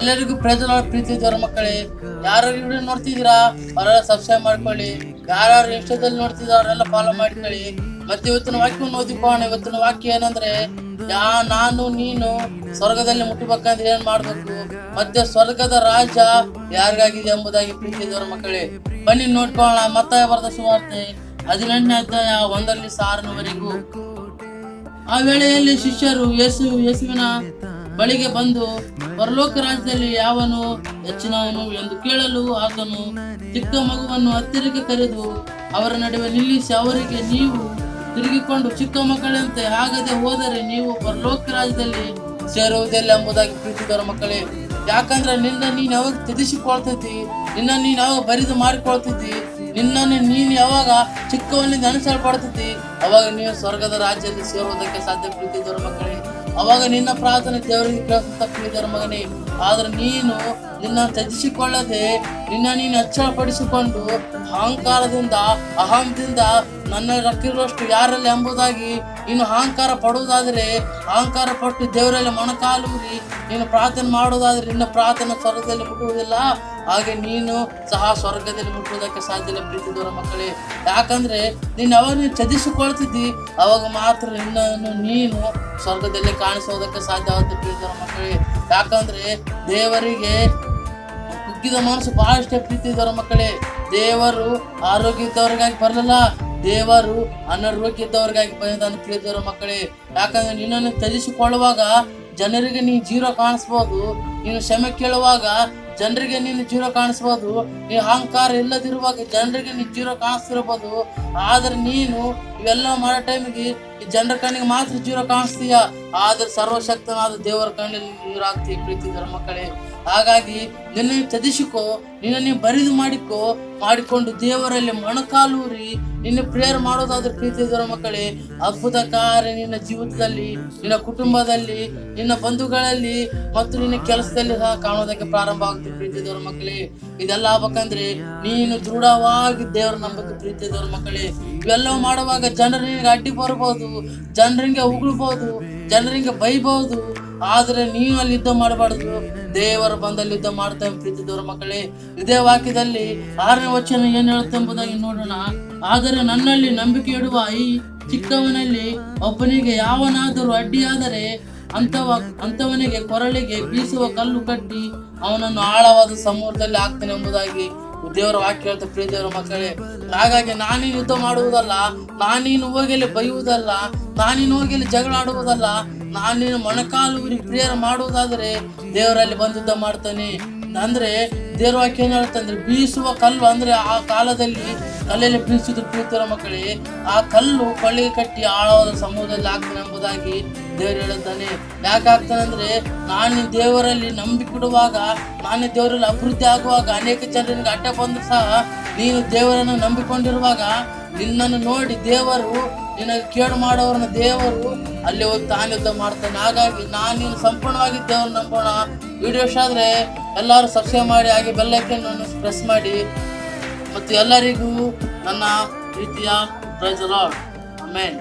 ಎಲ್ಲರಿಗೂ ಪ್ರಯೋಜನ ಪ್ರೀತಿ ದೇವರ ಮಕ್ಕಳೇ, ಯಾರು ವಿಡಿಯೋ ನೋಡ್ತಿದ್ದೀರಾ ಅವರೆಲ್ಲ ಸಬ್ಸ್ಕ್ರೈಬ್ ಮಾಡ್ಕೊಳ್ಳಿ. ಯಾರು ಇಷ್ಟದಲ್ಲಿ ನೋಡ್ತಿದ್ದೀರಾ ಅವರೆಲ್ಲ ಫಾಲೋ ಮಾಡ್ಕೊಳ್ಳಿ. ಮತ್ತೆ ಇವತ್ತಿನ ವಾಕ್ಯವನ್ನು ಓದಿಕೊಳ್ಳೋಣ. ಇವತ್ತಿನ ವಾಕ್ಯ ಏನಂದ್ರೆ, ನಾನು ನೀನು ಸ್ವರ್ಗದಲ್ಲಿ ಮುಟ್ಟಬೇಕಂದ್ರೆ ಏನ್ ಮಾಡ್ಬೇಕು, ಮತ್ತೆ ಸ್ವರ್ಗದ ರಾಜ್ಯ ಯಾರಿಗಾಗಿದೆ ಎಂಬುದಾಗಿ ಪ್ರೀತಿ ದೇವರ ಮಕ್ಕಳೇ. ಬನ್ನಿ ನೋಡ್ಕೊಳ್ಳೋಣ. ಮತ್ತಾಯ ಬರೆದ ಸುವಾರ್ತೆ 18ನೇ ಅಧ್ಯಾಯ 1-6 ಆ ವೇಳೆಯಲ್ಲಿ ಶಿಷ್ಯರು ಯೇಸುವಿನ ಬಳಿಗೆ ಬಂದು, ಪರಲೋಕ ರಾಜ್ಯದಲ್ಲಿ ಯಾವನು ಹೆಚ್ಚಿನವನು ಎಂದು ಕೇಳಲು, ಆತನು ಚಿಕ್ಕ ಮಗುವನ್ನು ಹತ್ತಿರಕ್ಕೆ ಕರೆದು ಅವರ ನಡುವೆ ನಿಲ್ಲಿಸಿ ಅವರಿಗೆ, ನೀವು ತಿರುಗಿಕೊಂಡು ಚಿಕ್ಕ ಮಕ್ಕಳಂತೆ ಆಗದೆ ಹೋದರೆ ನೀವು ಪರಲೋಕ ರಾಜ್ಯದಲ್ಲಿ ಸೇರುವುದಿಲ್ಲ ಎಂಬುದಾಗಿ ಪ್ರೀತಿದವರ ಮಕ್ಕಳೇ. ಯಾಕಂದ್ರೆ ನಿನ್ನ ನೀನು ಯಾವಾಗ ತ್ಯಜಿಸಿಕೊಳ್ತಿದ್ದಿ, ನಿನ್ನ ನೀನು ಯಾವಾಗ ಬರಿದು ಮಾಡಿಕೊಳ್ತಿದ್ದಿ, ನಿನ್ನನ್ನು ನೀನು ಯಾವಾಗ ಚಿಕ್ಕವನಿಂದ ಅನುಸರಿಸಲ್ಪಡ್ತಿದ್ದಿ, ಅವಾಗ ನೀವು ಸ್ವರ್ಗದ ರಾಜ್ಯದಲ್ಲಿ ಸೇರುವುದಕ್ಕೆ ಸಾಧ್ಯ ಪ್ರೀತಿದವರ ಮಕ್ಕಳೇ. ಅವಾಗ ನಿನ್ನ ಪ್ರಾರ್ಥನೆ ದೇವರಿಗೆ ಕೇಳಿಸುತ್ತ ಪ್ರೀತಿದವರ ಮಗನೇ. ಆದ್ರೆ ನೀನು ನಿನ್ನ ತ್ಯಜಿಸಿಕೊಳ್ಳದೆ ನಿನ್ನ ನೀನು ಅಚ್ಚಳಪಡಿಸಿಕೊಂಡು ಅಹಂಕಾರದಿಂದ ಅಹಂದಿಂದ ನನ್ನ ರಕ್ಕಿರುವಷ್ಟು ಯಾರಲ್ಲಿ ಎಂಬುದಾಗಿ ನೀನು ಅಹಂಕಾರ ಪಡುವುದಾದರೆ, ಅಹಂಕಾರ ಪಟ್ಟು ದೇವರಲ್ಲಿ ಮೊಣಕಾಲೂರಿ ನೀನು ಪ್ರಾರ್ಥನೆ ಮಾಡುವುದಾದ್ರೆ ನಿನ್ನ ಪ್ರಾರ್ಥನೆ ಸ್ವರ್ಗದಲ್ಲಿ ಮುಟ್ಟುವುದಿಲ್ಲ. ಹಾಗೆ ನೀನು ಸಹ ಸ್ವರ್ಗದಲ್ಲಿ ಮುಟ್ಟುವುದಕ್ಕೆ ಸಾಧ್ಯ ಇಲ್ಲ ಪ್ರೀತಿದವರ ಮಕ್ಕಳೇ. ಯಾಕಂದ್ರೆ ನೀನು ಯಾವಾಗ ನೀನು ತ್ಯಜಿಸಿಕೊಳ್ತಿದ್ದಿ ಅವಾಗ ಮಾತ್ರ ನಿನ್ನನ್ನು ನೀನು ಸ್ವರ್ಗದಲ್ಲಿ ಕಾಣಿಸೋದಕ್ಕೆ ಸಾಧ್ಯವಾಗುತ್ತೆ ಪ್ರೀತಿದವರ ಮಕ್ಕಳೇ. ಯಾಕಂದ್ರೆ ದೇವರಿಗೆ ಕುಗ್ಗಿದ ಮನಸ್ಸು ಬಹಳ ಇಷ್ಟ ಪ್ರೀತಿದವರ ಮಕ್ಕಳೇ. ದೇವರು ಆರೋಗ್ಯ ಇದ್ದವ್ರಿಗಾಗಿ ಬರಲಿಲ್ಲ, ದೇವರು ಅನಾರೋಗ್ಯ ಇದ್ದವ್ರಿಗಾಗಿ ಬಂದಿದ್ದಾನೆ ಪ್ರೀತಿದವರ ಮಕ್ಕಳೇ. ಯಾಕಂದ್ರೆ ನಿನ್ನನ್ನು ತ್ಯಜಿಸಿಕೊಳ್ಳುವಾಗ ಜನರಿಗೆ ನೀನು ಜೀರೋ ಕಾಣಿಸ್ಬೋದು, ನೀನು ಕ್ಷಮೆ ಕೇಳುವಾಗ ಜನರಿಗೆ ನೀನು ಜೀರೋ ಕಾಣಿಸ್ಬೋದು, ನೀ ಅಹಂಕಾರ ಇಲ್ಲದಿರುವಾಗ ಜನರಿಗೆ ನೀನು ಜೀರೋ ಕಾಣಿಸ್ತಿರ್ಬೋದು. ಆದ್ರೆ ನೀನು ಇವೆಲ್ಲ ಮಾಡೋ ಟೈಮಿಗೆ ಈ ಜನರ ಕಣ್ಣಿಗೆ ಮಾತ್ರ ಜೀರೋ ಕಾಣಿಸ್ತೀಯ, ಆದ್ರೆ ಸರ್ವಶಕ್ತನಾದ ದೇವರ ಕಣ್ಣಲ್ಲಿ ಜೀರೋ ಆಗ್ತೀಯ ಪ್ರೀತಿದವರ ಮಕ್ಕಳೇ. ಹಾಗಾಗಿ ನಿನ್ನ ತ್ಯಜಿಸಿಕೋ, ನಿನ್ನ ನೀವು ಬರಿದು ಮಾಡಿಕೊಂಡು ದೇವರಲ್ಲಿ ಮೊಣಕಾಲೂರಿ ನಿನ್ನ ಪ್ರೇಯರ್ ಮಾಡೋದಾದ್ರೆ ಪ್ರೀತಿದವರ ಮಕ್ಕಳೇ, ಅದ್ಭುತ ಕಾರ್ಯ ನಿನ್ನ ಜೀವಿತದಲ್ಲಿ, ನಿನ್ನ ಕುಟುಂಬದಲ್ಲಿ, ನಿನ್ನ ಬಂಧುಗಳಲ್ಲಿ ಮತ್ತು ನಿನ್ನ ಕೆಲಸದಲ್ಲಿ ಸಹ ಕಾಣೋದಕ್ಕೆ ಪ್ರಾರಂಭ ಆಗುತ್ತೆ ಪ್ರೀತಿದವರ ಮಕ್ಕಳೇ. ಇದೆಲ್ಲ ಆಗ್ಬೇಕಂದ್ರೆ ನೀನು ದೃಢವಾಗಿ ದೇವರ ನಂಬಕ್ಕೆ ಪ್ರೀತಿದವರ ಮಕ್ಕಳೇ. ಇವೆಲ್ಲವೂ ಮಾಡುವಾಗ ಜನರು ನಿನಗೆ ಅಡ್ಡಿ ಬರ್ಬೋದು, ಜನರಿಗೆ ಉಗುಳ್ಬೋದು, ಜನರಿಗೆ ಬೈಬಹುದು. ಆದ್ರೆ ನೀವು ಅಲ್ಲಿ ಯುದ್ಧ ಮಾಡಬಾರ್ದು, ದೇವರ ಬಂದಲ್ಲಿ ಯುದ್ಧ ಮಾಡ್ತೇವೆ ಪ್ರೀತಿದವರ ಮಕ್ಕಳೇ. ಇದೇ ವಾಕ್ಯದಲ್ಲಿ 6ನೇ ವಚನ ಏನ್ ಹೇಳುತ್ತೆ ಎಂಬುದಾಗಿ ನೋಡೋಣ. ಆದರೆ ನನ್ನಲ್ಲಿ ನಂಬಿಕೆ ಇಡುವ ಈ ಚಿಕ್ಕವನಲ್ಲಿ ಒಬ್ಬನಿಗೆ ಯಾವನಾದರೂ ಅಡ್ಡಿಯಾದರೆ ಅಂತವನಿಗೆ ಕೊರಳಿಗೆ ಬೀಸುವ ಕಲ್ಲು ಕಟ್ಟಿ ಅವನನ್ನು ಆಳವಾದ ಸಮುದ್ರದಲ್ಲಿ ಹಾಕ್ತಾನೆ ಎಂಬುದಾಗಿ ದೇವರ ವಾಕ್ಯ ಹೇಳ್ತಾ ಪ್ರೀತಿಯವರ ಮಕ್ಕಳೇ. ಹಾಗಾಗಿ ನಾನೇನು ಯುದ್ಧ ಮಾಡುವುದಲ್ಲ, ನಾನೇನು ಹೋಗಲಿ ಬೈಯುವುದಲ್ಲ, ನಾನೇನು ಹೋಗಲಿ ಜಗಳ ಆಡುವುದಲ್ಲ, ನಾನೇನು ಮೊಣಕಾಲೂರಿ ಪ್ರೇಯರ್ ಮಾಡುವುದಾದ್ರೆ ದೇವರಲ್ಲಿ ಬಂದು ಯುದ್ಧ ಮಾಡ್ತಾನೆ. ಅಂದ್ರೆ ದೇವರ ವಾಕ್ಯ ಏನ್ ಹೇಳ್ತಂದ್ರೆ, ಬೀಸುವ ಕಲ್ಲು ಅಂದ್ರೆ ಆ ಕಾಲದಲ್ಲಿ ಕಲ್ಲಲ್ಲಿ ಬೀಸಿದ್ರು ಪ್ರೀತಿಯವರ ಮಕ್ಕಳೇ. ಆ ಕಲ್ಲು ಕೊಳ್ಳಿಗೆ ಕಟ್ಟಿ ಆಳವಾದ ಸಮುದ್ರದಲ್ಲಿ ಹಾಕ್ತಾನೆ ಎಂಬುದಾಗಿ ದೇವರು ಹೇಳುತ್ತಾನೆ. ಯಾಕೆ ಆಗ್ತಾನೆ ಅಂದ್ರೆ, ನಾನು ದೇವರಲ್ಲಿ ನಂಬಿಕೆ ಇಡುವಾಗ, ನಾನು ದೇವರಲ್ಲಿ ಅಭಿವೃದ್ಧಿ ಆಗುವಾಗ, ಅನೇಕ ಜನರಿಗೆ ಅಡ್ಡ ಬಂದ್ರು ಸಹ ನೀನು ದೇವರನ್ನು ನಂಬಿಕೊಂಡಿರುವಾಗ ನಿನ್ನನ್ನು ನೋಡಿ ದೇವರು ನಿನಗೆ ಕೇಡು ಮಾಡೋರನ್ನ ದೇವರು ಅಲ್ಲಿ ಹೋಗಿ ತಾನು ಯುದ್ಧ ಮಾಡ್ತಾನೆ. ಹಾಗಾಗಿ ನೀನು ಸಂಪೂರ್ಣವಾಗಿ ದೇವರು ನಂಬೋಣ. ವಿಡಿಯೋ ಇಷ್ಟ ಆದ್ರೆ ಎಲ್ಲರೂ ಸಬ್ಸ್ಕ್ರೈಬ್ ಮಾಡಿ, ಹಾಗೆ ಬೆಲ್ ಐಕಾನ್ ಅನ್ನು ಪ್ರೆಸ್ ಮಾಡಿ. ಮತ್ತು ಎಲ್ಲರಿಗೂ ನನ್ನ ಪ್ರೀತಿಯ ಪ್ರೈಸ್ ದಿ ಲಾರ್ಡ್. ಆಮೆನ್.